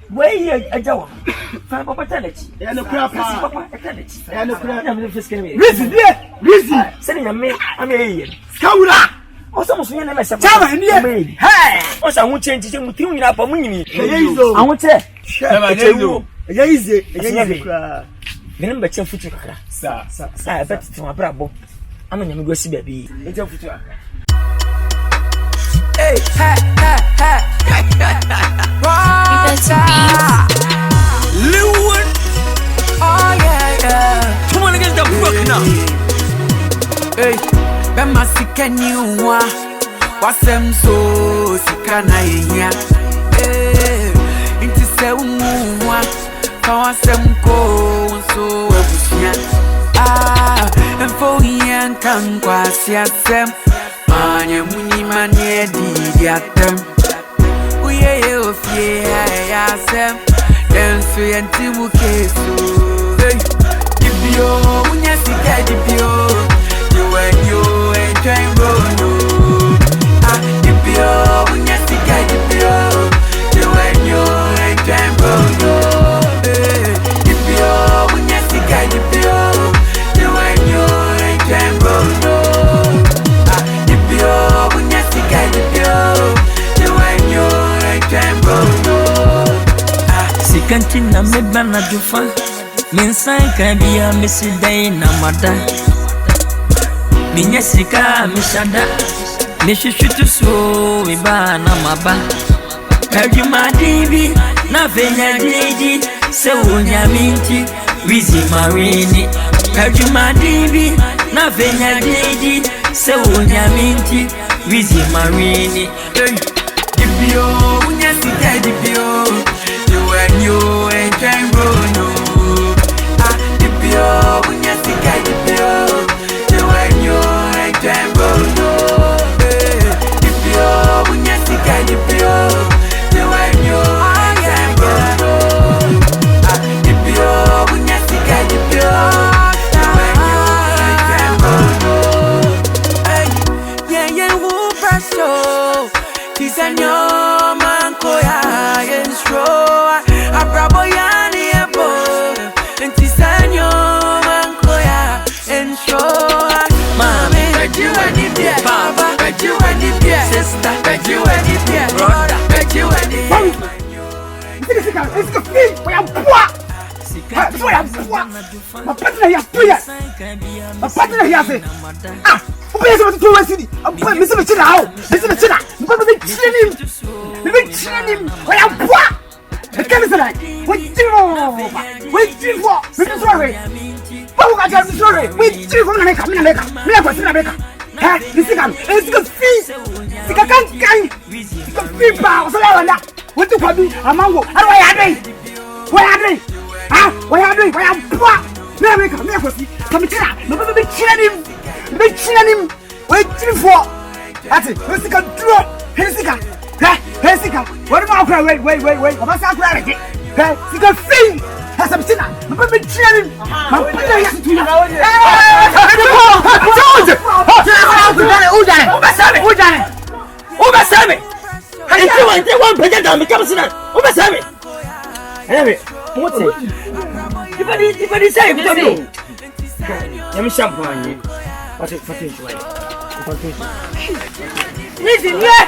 Where a jaw? Papa Tanich, and a crap, Papa Tanich, and a crap, and the fiscal. Reason, sending a maid, I mean, Scoura. Or some of them as a tower, and yeah, hey, or some would change him with you up on me. I would say, easy, remember your future, sir. I bet to my bravo. I'm going to go see baby. It's your future. Hey, Lewin. Oh yeah. Come on against the brook now. Hey, Bema Sikani wa wasem so sikana ya. Hey, inti se umwa kawasem ko so ebusia. Ah, enfo yen kan kwasi asem. Manye muni manye di atem. Uye ofie ayasem. Densu yentimu kesu. Hey, dibio unya sika dibio. You and you enjoy rono. Ah, dibio unya sika dibio. You and you enjoy rono. Hey, dibio unya sika dibio. You and you enjoy rono. Sikantina medbana dufa minsan kabia misidai na mada minya sika mishada mishishutu so ibana maba kajuma divi na venya diji se unya minti wizi marini kajuma divi na venya diji se unya minti wizi marini dibio unya sika dibio. You and you enjoy rono. Ah, dibio unya sika dibio. You and you enjoy rono. Dibio unya sika dibio. You and you enjoy rono. Ah, dibio unya sika dibio. You and you enjoy rono. Hey, yeah yeah who paso? Kisanyo manko ya yensro. Abrabo yani ebo, entisanyo mankoya ensho. Mami, beju eni pie, baba, beju eni pie, sister, beju eni pie, brother, beju eni pie. It's a fee, we are poor. We are poor. My partner here, please. My partner here, ah, who is going to do a city? I'm putting Mr. China. Mr. China, but we train him. We are poor. The chemistry, wait for, sorry. But I got sorry. Wait for the make up. This is a feast. It's a can't. It's a free power. What do you do? A mango. Where are they? Ah, where are they? Where are they? Come him. Waiting for. That's it. Let's go. Hesika, what about wait? What's that clarity? You can feel has some sinner. But be cheering. My brother has to Listen, yeah.